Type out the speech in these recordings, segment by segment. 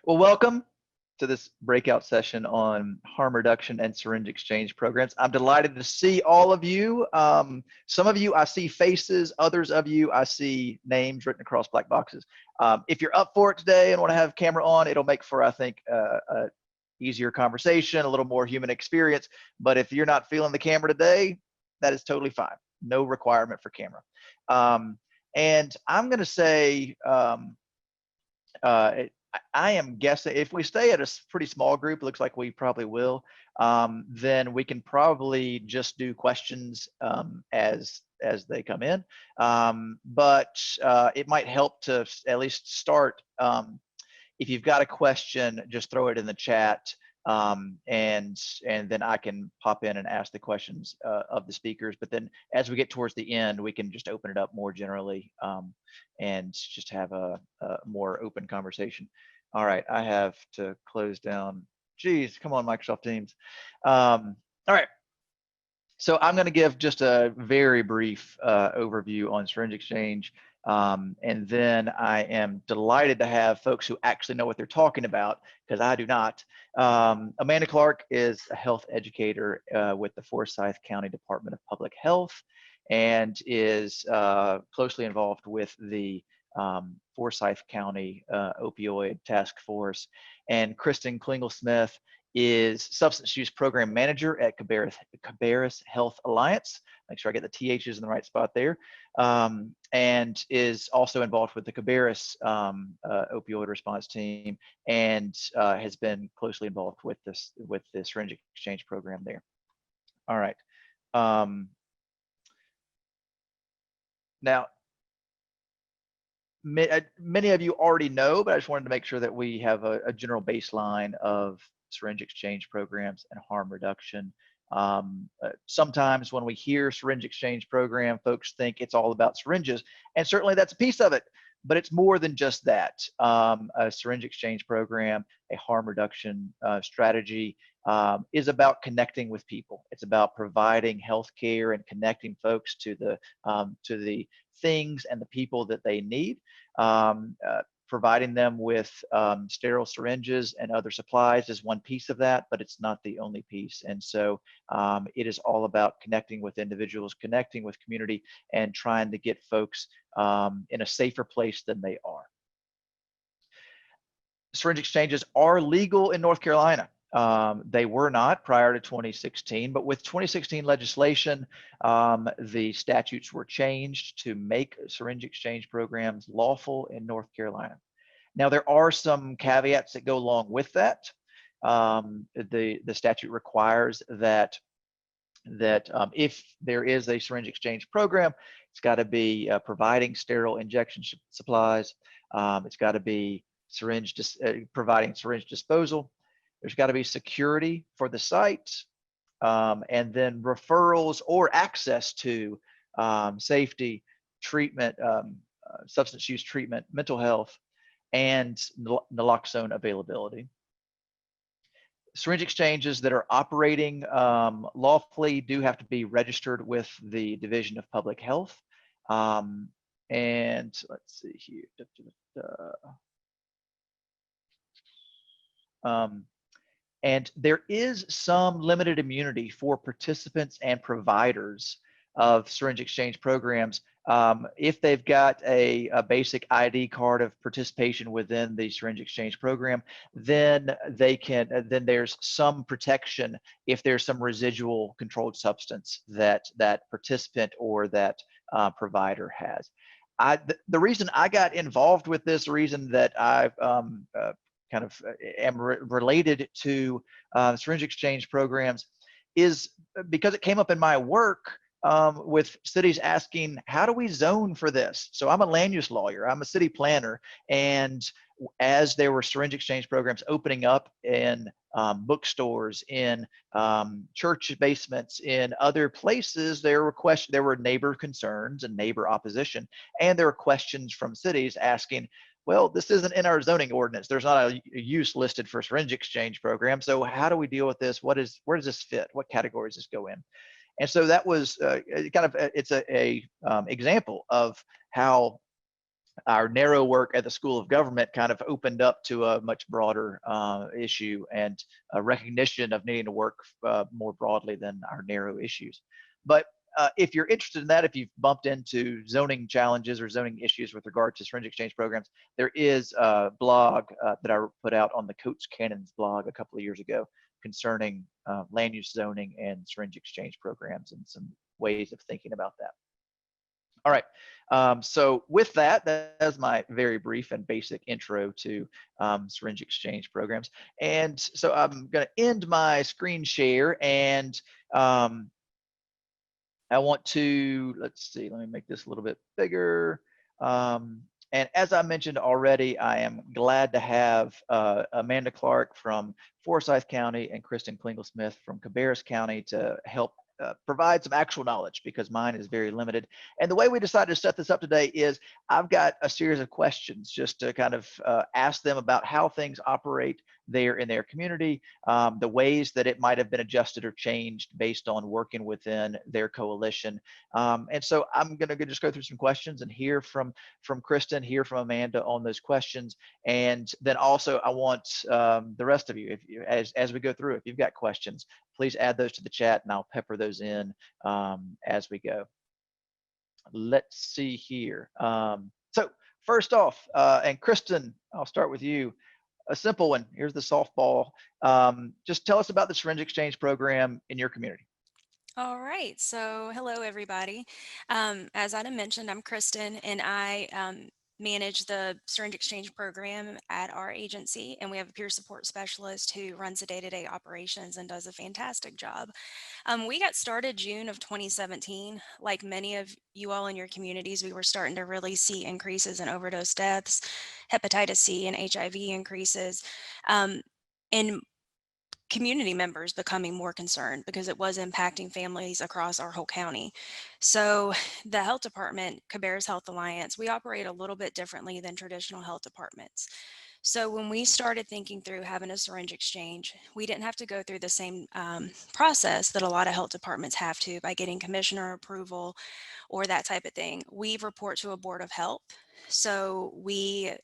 Well, welcome to this breakout session on harm reduction and syringe exchange programs. I'm delighted to see all of you. Some of you I see faces, others of you I see names written across black boxes. If you're up for it today and want to have camera on, it'll make for, I think, a easier conversation, a little more human experience. But if you're not feeling the camera today, that is totally fine. No requirement for camera. And I'm going to say, I am guessing if we stay at a pretty small group, it looks like we probably will, then we can probably just do questions as they come in. But it might help to at least start. If you've got a question, just throw it in the chat, and then I can pop in and ask the questions of the speakers. But then as we get towards the end, we can just open it up more generally and just have a more open conversation. All right, I have to close down. Geez, come on, Microsoft Teams. All right. So I'm going to give just a very brief overview on Syringe Exchange. And then I am delighted to have folks who actually know what they're talking about, because I do not. Amanda Clark is a health educator with the Forsyth County Department of Public Health and is closely involved with the Forsyth County Opioid Task Force. And Kristin Smith is Substance Use Program Manager at Cabarrus Health Alliance. Make sure I get the THs in the right spot there. And is also involved with the Cabarrus opioid response team and has been closely involved with the Syringe Exchange program there. All right. Now, many of you already know, but I just wanted to make sure that we have a general baseline of syringe exchange programs and harm reduction. Sometimes when we hear syringe exchange program, folks think it's all about syringes, and certainly that's a piece of it, but it's more than just that. A syringe exchange program, a harm reduction strategy is about connecting with people. It's about providing health care and connecting folks to the things and the people that they need. Providing them with sterile syringes and other supplies is one piece of that, but it's not the only piece. And so it is all about connecting with individuals, connecting with community, and trying to get folks in a safer place than they are. Syringe exchanges are legal in North Carolina. They were not prior to 2016, but with 2016 legislation, the statutes were changed to make syringe exchange programs lawful in North Carolina. Now, there are some caveats that go along with that. The statute requires that if there is a syringe exchange program, it's got to be providing sterile injection supplies. It's got to be providing syringe disposal. There's got to be security for the site, and then referrals or access to safety, treatment, substance use treatment, mental health, and naloxone availability. Syringe exchanges that are operating lawfully do have to be registered with the Division of Public Health. And let's see here. And there is some limited immunity for participants and providers of syringe exchange programs. If they've got a basic ID card of participation within the syringe exchange program, then then there's some protection if there's some residual controlled substance that participant or that provider has. The reason I got involved with this, the reason that I've kind of am related to syringe exchange programs, is because it came up in my work with cities asking, how do we zone for this? So I'm a land use lawyer, I'm a city planner, and as there were syringe exchange programs opening up in bookstores, in church basements, in other places, there were neighbor concerns and neighbor opposition, and there were questions from cities asking, well, this isn't in our zoning ordinance. There's not a use listed for syringe exchange program. So how do we deal with this? Where does this fit? What categories does this go in? And so that was it's a example of how our narrow work at the School of Government kind of opened up to a much broader issue and a recognition of needing to work more broadly than our narrow issues. But if you're interested in that, if you've bumped into zoning challenges or zoning issues with regard to syringe exchange programs, there is a blog that I put out on the Coach Cannon's blog a couple of years ago concerning land use zoning and syringe exchange programs and some ways of thinking about that. All right. So with that, that's my very brief and basic intro to syringe exchange programs. And so I'm going to end my screen share, and I want to, let's see, let me make this a little bit bigger. And as I mentioned already, I am glad to have Amanda Clark from Forsyth County and Kristin Smith from Cabarrus County to help provide some actual knowledge, because mine is very limited. And the way we decided to set this up today is I've got a series of questions just to kind of ask them about how things operate there in their community, the ways that it might have been adjusted or changed based on working within their coalition. And so I'm going to just go through some questions and hear from Kristin, hear from Amanda on those questions. And then also I want the rest of you, as we go through, if you've got questions, please add those to the chat and I'll pepper those in as we go. Let's see here. So first off, and Kristin, I'll start with you. A simple one. Here's the softball. Just tell us about the Syringe Exchange program in your community. All right. So hello, everybody. As Adam mentioned, I'm Kristin, and I manage the Syringe Exchange program at our agency, and we have a peer support specialist who runs the day-to-day operations and does a fantastic job. We got started June of 2017. Like many of you all in your communities, we were starting to really see increases in overdose deaths, hepatitis C and HIV increases, and community members becoming more concerned because it was impacting families across our whole county. So the health department, Cabarrus Health Alliance, we operate a little bit differently than traditional health departments. So when we started thinking through having a syringe exchange, we didn't have to go through the same process that a lot of health departments have to by getting commissioner approval or that type of thing. We report to a board of health. So we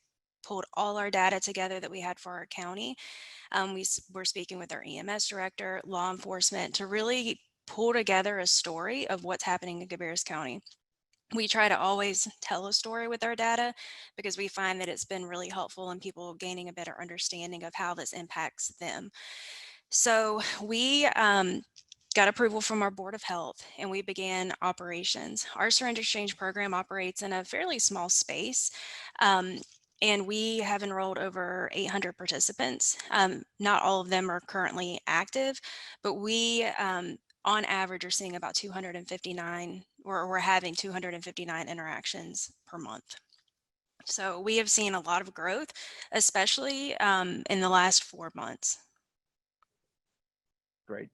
pulled all our data together that we had for our county. We were speaking with our EMS director, law enforcement, to really pull together a story of what's happening in Cabarrus County. We try to always tell a story with our data because we find that it's been really helpful in people gaining a better understanding of how this impacts them. So we got approval from our Board of Health and we began operations. Our Syringe Exchange program operates in a fairly small space. And we have enrolled over 800 participants. Not all of them are currently active, but we, on average, are seeing about 259, or we're having 259 interactions per month. So we have seen a lot of growth, especially in the last 4 months. Great.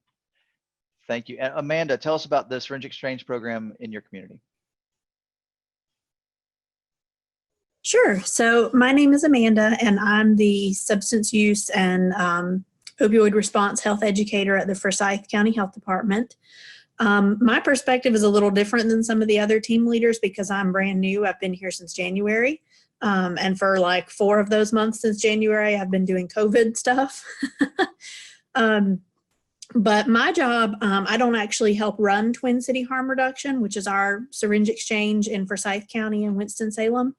Thank you. And Amanda, tell us about the Syringe Exchange program in your community. Sure. So my name is Amanda, and I'm the substance use and opioid response health educator at the Forsyth County Health Department. My perspective is a little different than some of the other team leaders because I'm brand new. I've been here since January. And for like 4 of those months since January, I've been doing COVID stuff. But my job, I don't actually help run Twin City Harm Reduction, which is our syringe exchange in Forsyth County and Winston-Salem.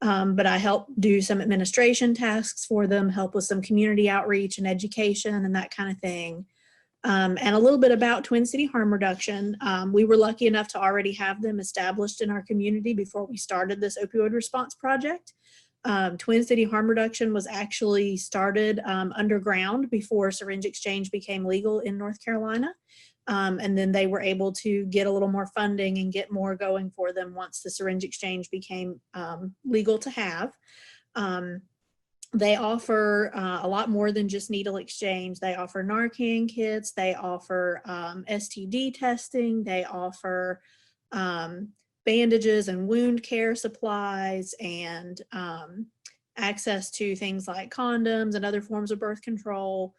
But I help do some administration tasks for them, help with some community outreach and education and that kind of thing. And a little bit about Twin City Harm Reduction. We were lucky enough to already have them established in our community before we started this opioid response project. Twin City Harm Reduction was actually started underground before syringe exchange became legal in North Carolina. And then they were able to get a little more funding and get more going for them once the syringe exchange became legal to have. They offer a lot more than just needle exchange. They offer Narcan kits, they offer STD testing, they offer bandages and wound care supplies, and access to things like condoms and other forms of birth control.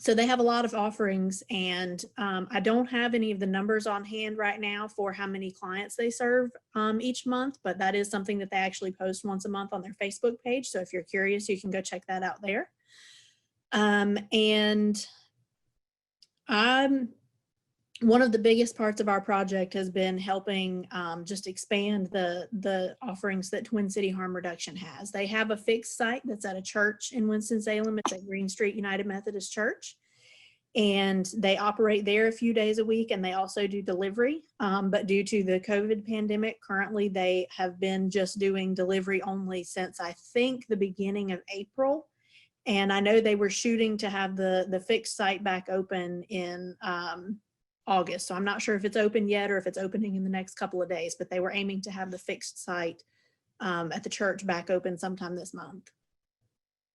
So they have a lot of offerings, and I don't have any of the numbers on hand right now for how many clients they serve each month, but that is something that they actually post once a month on their Facebook page. So if you're curious, you can go check that out there. And one of the biggest parts of our project has been helping just expand the offerings that Twin City Harm Reduction has. They have a fixed site that's at a church in Winston-Salem. It's at Green Street United Methodist Church. And they operate there a few days a week, and they also do delivery. But due to the COVID pandemic, currently they have been just doing delivery only since I think the beginning of April. And I know they were shooting to have the fixed site back open in August. So I'm not sure if it's open yet or if it's opening in the next couple of days, but they were aiming to have the fixed site at the church back open sometime this month.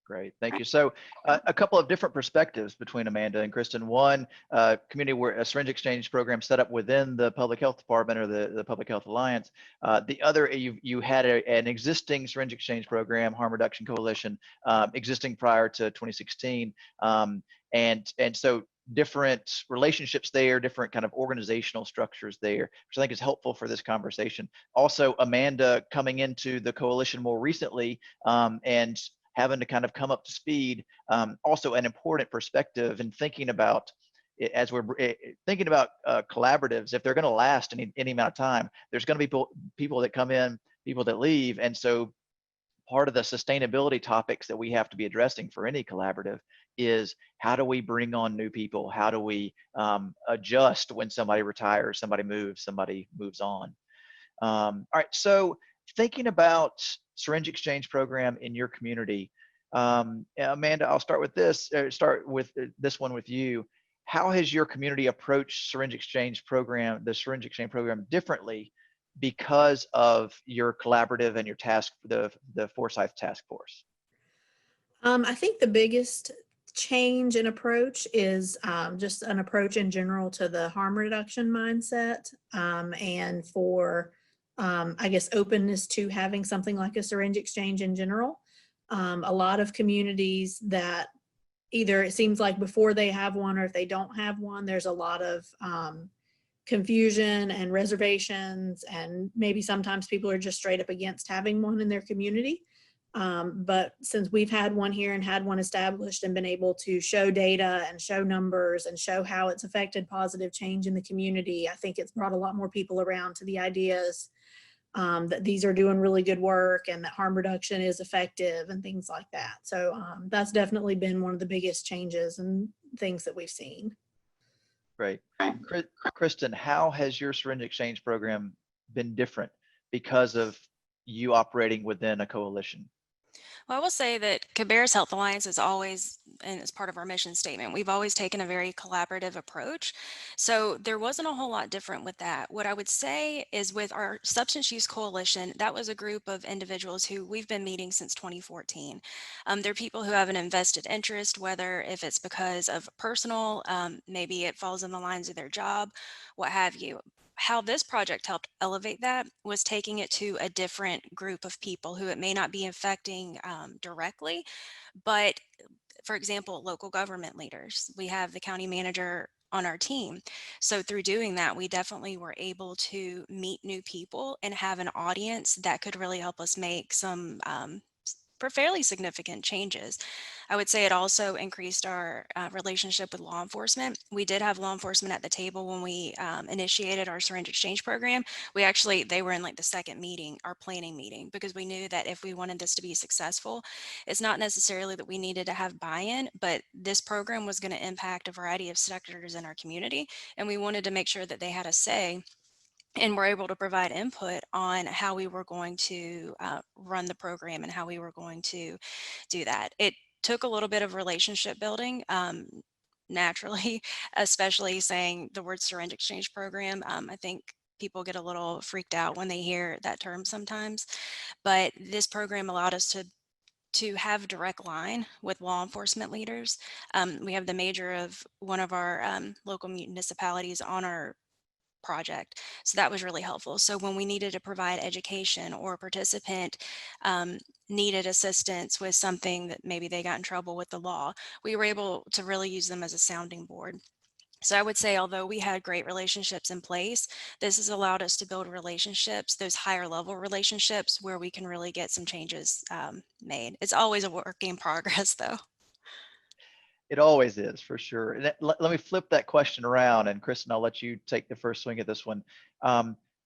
Great, thank you. So a couple of different perspectives between Amanda and Kristin. One, community where a syringe exchange program set up within the public health department or the Public Health Alliance. The other, you had an existing syringe exchange program, Harm Reduction Coalition, existing prior to 2016. And so different relationships there, different kind of organizational structures there, which I think is helpful for this conversation. Also, Amanda coming into the coalition more recently and having to kind of come up to speed, also an important perspective in thinking about, as we're thinking about collaboratives, if they're going to last any amount of time, there's going to be people that come in, people that leave. And so part of the sustainability topics that we have to be addressing for any collaborative is how do we bring on new people? How do we adjust when somebody retires, somebody moves on? All right, so thinking about syringe exchange program in your community, Amanda, I'll start with this one with you. How has your community approached the syringe exchange program differently because of your collaborative and your task, the Forsyth Task Force? I think the biggest change in approach is just an approach in general to the harm reduction mindset, and for I guess openness to having something like a syringe exchange in general. A lot of communities that either it seems like before they have one or if they don't have one, there's a lot of confusion and reservations, and maybe sometimes people are just straight up against having one in their community. But since we've had one here and had one established and been able to show data and show numbers and show how it's affected positive change in the community, I think it's brought a lot more people around to the ideas that these are doing really good work and that harm reduction is effective and things like that. So that's definitely been one of the biggest changes and things that we've seen. Great. Kristin, how has your syringe exchange program been different because of you operating within a coalition? Well, I will say that Cabarrus Health Alliance is always, and as part of our mission statement, we've always taken a very collaborative approach. So there wasn't a whole lot different with that. What I would say is with our Substance Use Coalition, that was a group of individuals who we've been meeting since 2014. They're people who have an invested interest, whether if it's because of personal, maybe it falls in the lines of their job, what have you. How this project helped elevate that was taking it to a different group of people who it may not be affecting directly, but for example, local government leaders. We have the county manager on our team. So through doing that, we definitely were able to meet new people and have an audience that could really help us make some fairly significant changes. I would say it also increased our relationship with law enforcement. We did have law enforcement at the table when we initiated our syringe exchange program. They were in like the second meeting, our planning meeting, because we knew that if we wanted this to be successful, it's not necessarily that we needed to have buy-in, but this program was going to impact a variety of sectors in our community. And we wanted to make sure that they had a say and we're able to provide input on how we were going to run the program and how we were going to do that. It took a little bit of relationship building, naturally, especially saying the word syringe exchange program. I think people get a little freaked out when they hear that term sometimes, but this program allowed us to have a direct line with law enforcement leaders. We have the mayor of one of our local municipalities on our project. So that was really helpful. So when we needed to provide education or a participant needed assistance with something that maybe they got in trouble with the law, we were able to really use them as a sounding board. So I would say, although we had great relationships in place, this has allowed us to build relationships, those higher level relationships where we can really get some changes made. It's always a work in progress though. It always is, for sure. And let me flip that question around, and Kristin, I'll let you take the first swing at this one.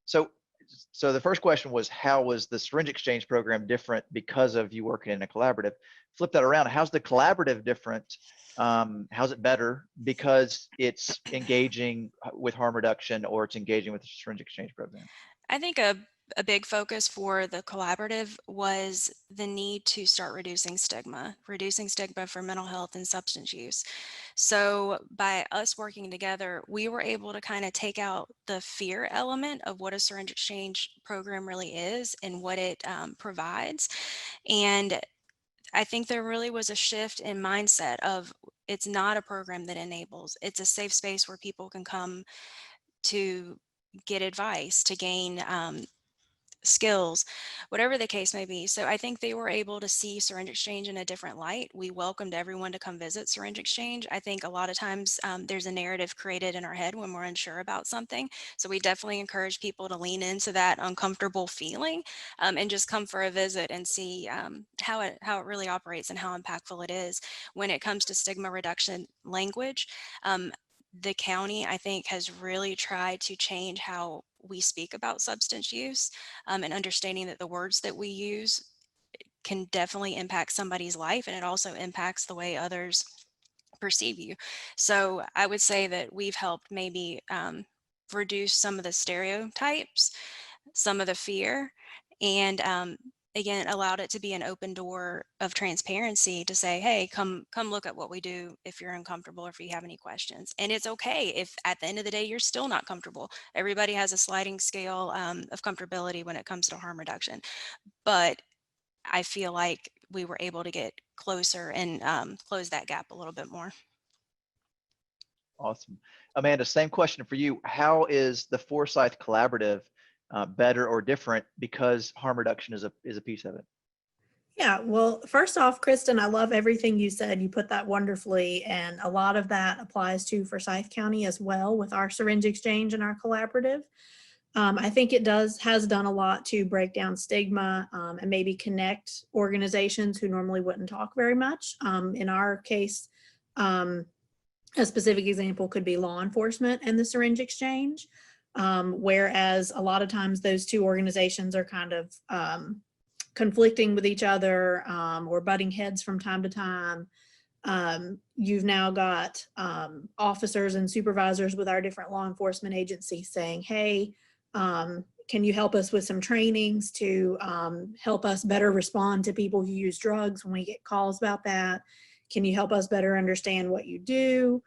So the first question was, how was the Syringe Exchange program different because of you working in a collaborative? Flip that around. How's the collaborative different? How's it better because it's engaging with harm reduction, or it's engaging with the Syringe Exchange program? I think a big focus for the collaborative was the need to start reducing stigma for mental health and substance use. So by us working together, we were able to kind of take out the fear element of what a syringe exchange program really is and what it provides. And I think there really was a shift in mindset of it's not a program that enables, it's a safe space where people can come to get advice, to gain skills, whatever the case may be. So I think they were able to see Syringe Exchange in a different light. We welcomed everyone to come visit Syringe Exchange. I think a lot of times there's a narrative created in our head when we're unsure about something. So we definitely encourage people to lean into that uncomfortable feeling and just come for a visit and see how it really operates and how impactful it is. When it comes to stigma reduction language, the county, I think, has really tried to change how we speak about substance use and understanding that the words that we use can definitely impact somebody's life, and it also impacts the way others perceive you. So I would say that we've helped maybe reduce some of the stereotypes, some of the fear, and again, allowed it to be an open door of transparency to say, hey, come look at what we do if you're uncomfortable or if you have any questions. And it's okay if at the end of the day you're still not comfortable. Everybody has a sliding scale of comfortability when it comes to harm reduction. But I feel like we were able to get closer and close that gap a little bit more. Awesome. Amanda, same question for you. How is the Forsyth Collaborative better or different because harm reduction is a piece of it? Yeah, well, first off, Kristin, I love everything you said. You put that wonderfully, and a lot of that applies to Forsyth County as well with our Syringe Exchange and our collaborative. I think it has done a lot to break down stigma and maybe connect organizations who normally wouldn't talk very much. In our case, a specific example could be law enforcement and the Syringe Exchange, whereas a lot of times those two organizations are kind of conflicting with each other or butting heads from time to time. You've now got officers and supervisors with our different law enforcement agencies saying, hey, can you help us with some trainings to help us better respond to people who use drugs when we get calls about that? Can you help us better understand what you do?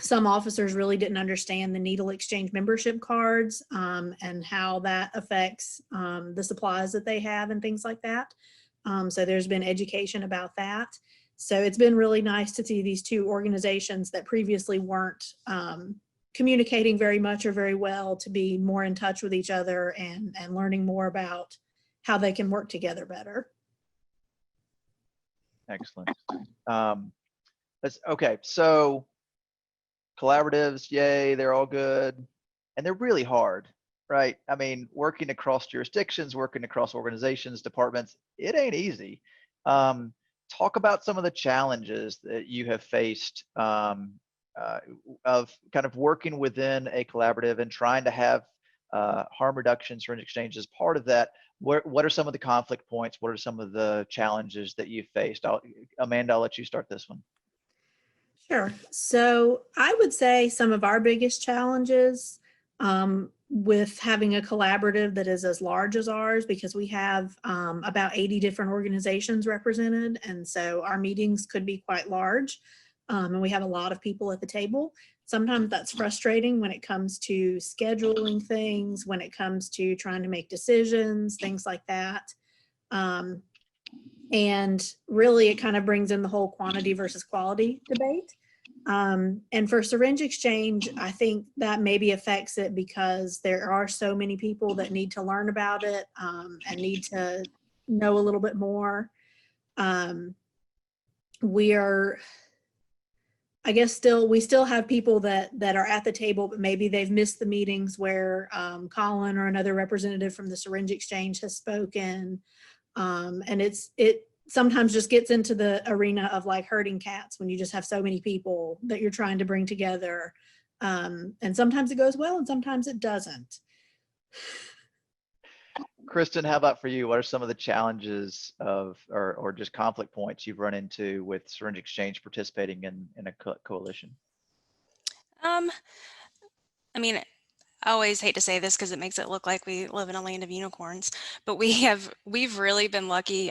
Some officers really didn't understand the needle exchange membership cards and how that affects the supplies that they have and things like that. So there's been education about that. So it's been really nice to see these two organizations that previously weren't communicating very much or very well to be more in touch with each other and learning more about how they can work together better. Excellent. Okay, so collaboratives, yay, they're all good, and they're really hard, right? I mean, working across jurisdictions, working across organizations, departments, it ain't easy. Talk about some of the challenges that you have faced of kind of working within a collaborative and trying to have harm reduction, syringe exchange as part of that. What are some of the conflict points? What are some of the challenges that you've faced? Amanda, I'll let you start this one. Sure. So I would say some of our biggest challenges with having a collaborative that is as large as ours, because we have about 80 different organizations represented. And so our meetings could be quite large and we have a lot of people at the table. Sometimes that's frustrating when it comes to scheduling things, when it comes to trying to make decisions, things like that. And really it kind of brings in the whole quantity versus quality debate. And for Syringe Exchange, I think that maybe affects it because there are so many people that need to learn about it and need to know a little bit more. We are, I guess, we still have people that are at the table, but maybe they've missed the meetings where Colin or another representative from the Syringe Exchange has spoken. And it sometimes just gets into the arena of like herding cats when you just have so many people that you're trying to bring together. And sometimes it goes well and sometimes it doesn't. Kristin, how about for you? What are some of the challenges of, or just conflict points you've run into with Syringe Exchange participating in a coalition? I mean, I always hate to say this because it makes it look like we live in a land of unicorns, but we've really been lucky.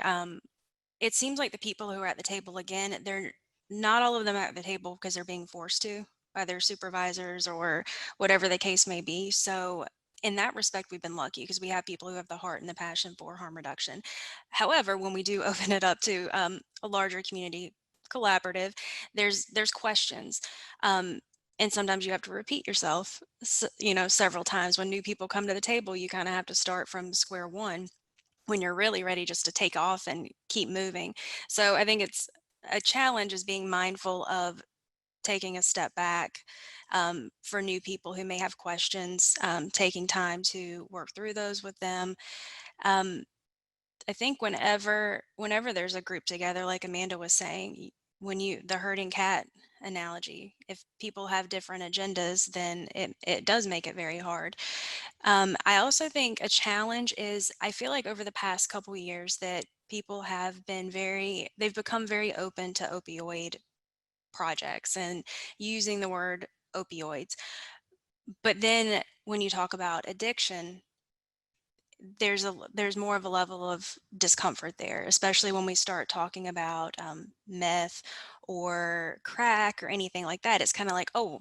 It seems like the people who are at the table, again, they're not all of them at the table because they're being forced to by their supervisors or whatever the case may be. So in that respect, we've been lucky because we have people who have the heart and the passion for harm reduction. However, when we do open it up to a larger community collaborative, there's questions. And sometimes you have to repeat yourself, several times. When new people come to the table, you kind of have to start from square one when you're really ready just to take off and keep moving. So I think it's a challenge is being mindful of taking a step back for new people who may have questions, taking time to work through those with them. Um, I think whenever there's a group together, like Amanda was saying, when the herding cat analogy, if people have different agendas, then it does make it very hard. I also think a challenge is I feel like over the past couple of years that people have been they've become very open to opioid projects and using the word opioids. But then when you talk about addiction, there's more of a level of discomfort there, especially when we start talking about meth or crack or anything like that. It's kind of like, oh,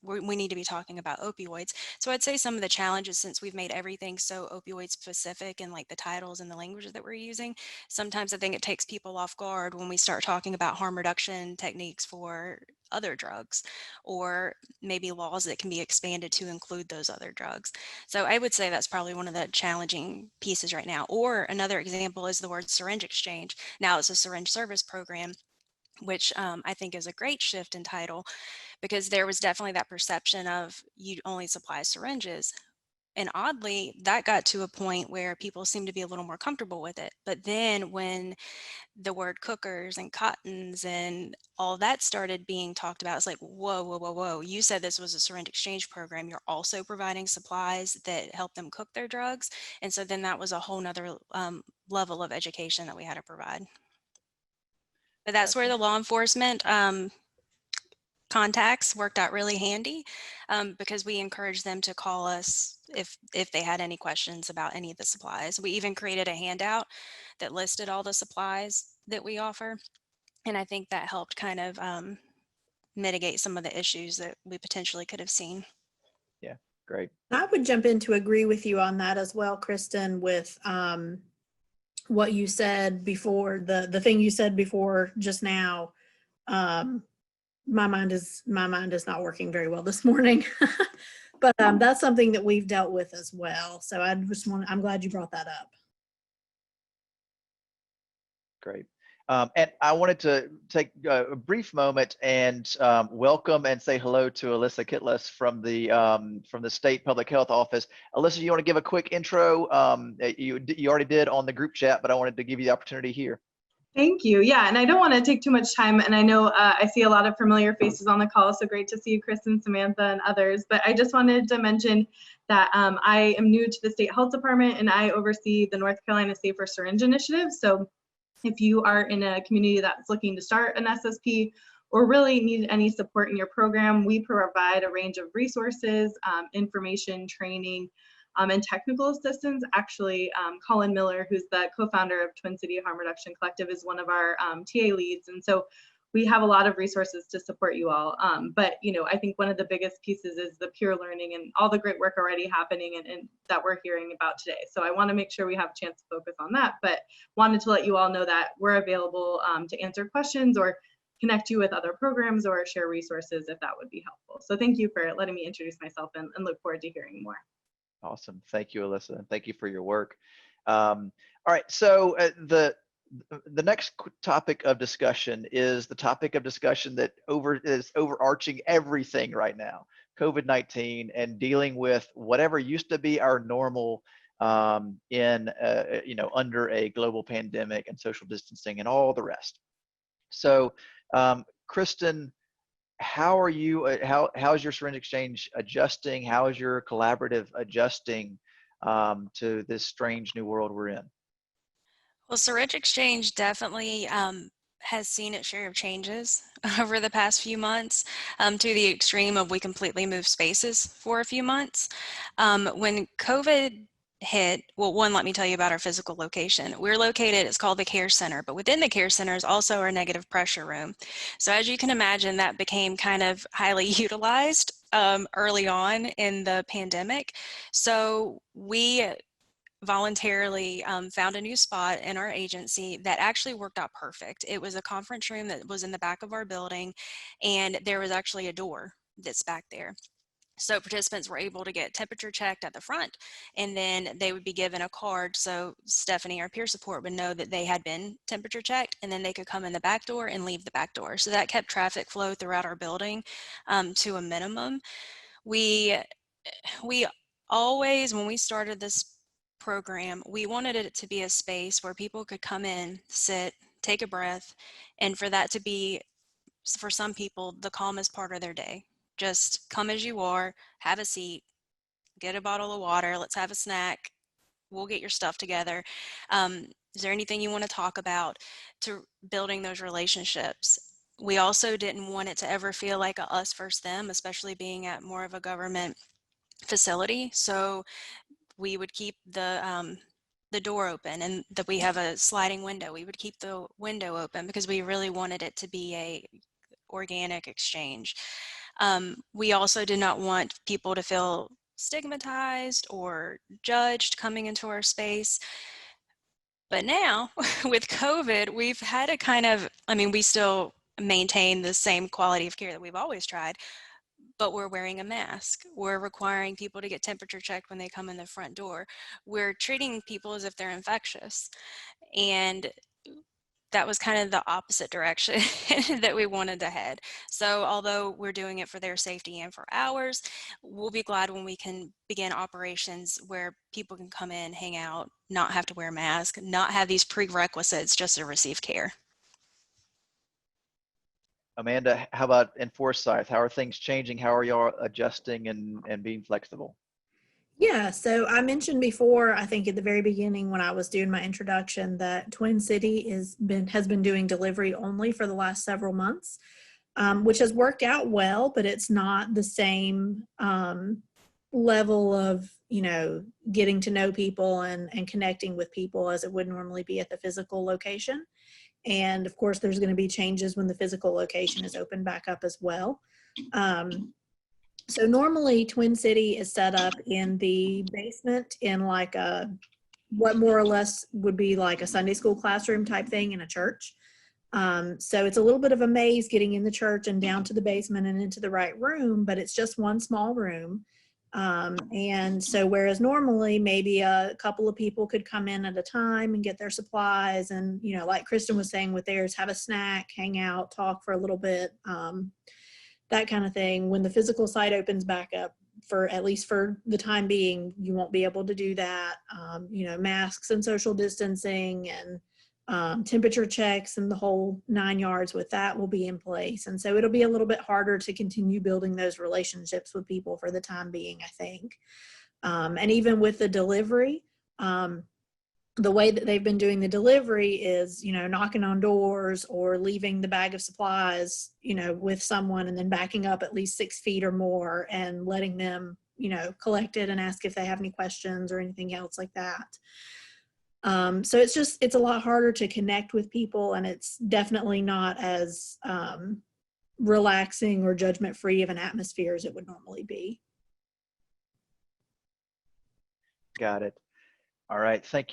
we need to be talking about opioids. So I'd say some of the challenges, since we've made everything so opioid specific and like the titles and the languages that we're using, sometimes I think it takes people off guard when we start talking about harm reduction techniques for other drugs, or maybe laws that can be expanded to include those other drugs. So I would say that's probably one of the challenging pieces right now. Or another example is the word syringe exchange. Now it's a syringe service program, which I think is a great shift in title, because there was definitely that perception of you only supply syringes. And oddly, that got to a point where people seem to be a little more comfortable with it. But then when the word cookers and cottons and all that started being talked about, it's like, whoa, whoa, whoa, whoa. You said this was a syringe exchange program. You're also providing supplies that help them cook their drugs. And so then that was a whole nother level of education that we had to provide. But that's where the law enforcement contacts worked out really handy, because we encouraged them to call us if they had any questions about any of the supplies. We even created a handout that listed all the supplies that we offer. And I think that helped kind of mitigate some of the issues that we potentially could have seen. Yeah, great. I would jump in to agree with you on that as well, Kristin, with what you said before, the thing you said before just now. My mind is not working very well this morning, but that's something that we've dealt with as well. So I'm glad you brought that up. Great. And I wanted to take a brief moment and welcome and say hello to Alyssa Kittles from the State Public Health Office. Alyssa, you want to give a quick intro? You already did on the group chat, but I wanted to give you the opportunity here. Thank you. Yeah, and I don't want to take too much time, and I know I see a lot of familiar faces on the call, so great to see you, Kristin, Samantha, and others. But I just wanted to mention that I am new to the State Health Department, and I oversee the North Carolina Safer Syringe Initiative. So if you are in a community that's looking to start an SSP or really need any support in your program, we provide a range of resources, information, training, and technical assistance. Actually, Colin Miller, who's the co-founder of Twin City Harm Reduction Collective, is one of our TA leads. And so we have a lot of resources to support you all. But I think one of the biggest pieces is the peer learning and all the great work already happening and that we're hearing about today. So I want to make sure we have a chance to focus on that, but wanted to let you all know that we're available to answer questions or connect you with other programs or share resources if that would be helpful. So thank you for letting me introduce myself and look forward to hearing more. Awesome. Thank you, Alyssa, and thank you for your work. All right, so the next topic of discussion is the topic of discussion that is overarching everything right now, COVID-19, and dealing with whatever used to be our normal under a global pandemic and social distancing and all the rest. So, Kristin, how are you? How's your Syringe Exchange adjusting? How is your collaborative adjusting to this strange new world we're in? Well, Syringe Exchange definitely has seen its share of changes over the past few months, to the extreme of we completely moved spaces for a few months. When COVID hit, well, one, let me tell you about our physical location. We're located, it's called the Care Center, but within the Care Center is also our negative pressure room. So as you can imagine, that became kind of highly utilized early on in the pandemic. So we voluntarily found a new spot in our agency that actually worked out perfect. It was a conference room that was in the back of our building, and there was actually a door that's back there. So participants were able to get temperature checked at the front, and then they would be given a card. So Stephanie, our peer support, would know that they had been temperature checked, and then they could come in the back door and leave the back door. So that kept traffic flow throughout our building to a minimum. We always, when we started this program, we wanted it to be a space where people could come in, sit, take a breath, and for that to be, for some people, the calmest part of their day. Just come as you are, have a seat, get a bottle of water, let's have a snack, we'll get your stuff together. Is there anything you want to talk about, to building those relationships? We also didn't want it to ever feel like a us versus them, especially being at more of a government facility. So we would keep the door open, and that we have a sliding window. We would keep the window open because we really wanted it to be a organic exchange. We also did not want people to feel stigmatized or judged coming into our space. But now with COVID, we've had a kind of, we still maintain the same quality of care that we've always tried, but we're wearing a mask. We're requiring people to get temperature checked when they come in the front door. We're treating people as if they're infectious. And that was kind of the opposite direction that we wanted to head. So although we're doing it for their safety and for ours, we'll be glad when we can begin operations where people can come in, hang out, not have to wear a mask, not have these prerequisites just to receive care. Amanda, how about in Forsyth? How are things changing? How are y'all adjusting and being flexible? Yeah, so I mentioned before, I think at the very beginning when I was doing my introduction, that Twin City has been doing delivery only for the last several months, which has worked out well, but it's not the same level of, getting to know people and connecting with people as it would normally be at the physical location. And of course, there's going to be changes when the physical location is opened back up as well. So normally Twin City is set up in the basement in like what more or less would be like a Sunday school classroom type thing in a church. So it's a little bit of a maze getting in the church and down to the basement and into the right room, but it's just one small room. And so whereas normally maybe a couple of people could come in at a time and get their supplies and, like Kristin was saying with theirs, have a snack, hang out, talk for a little bit, that kind of thing. When the physical site opens back up, for at least for the time being, you won't be able to do that. Masks and social distancing and temperature checks and the whole 9 yards with that will be in place. And so it'll be a little bit harder to continue building those relationships with people for the time being, I think. And even with the delivery, the way that they've been doing the delivery is, knocking on doors or leaving the bag of supplies, with someone and then backing up at least 6 feet or more and letting them, collect it and ask if they have any questions or anything else like that. So it's a lot harder to connect with people, and it's definitely not as relaxing or judgment-free of an atmosphere as it would normally be. Got it. All right. Thank you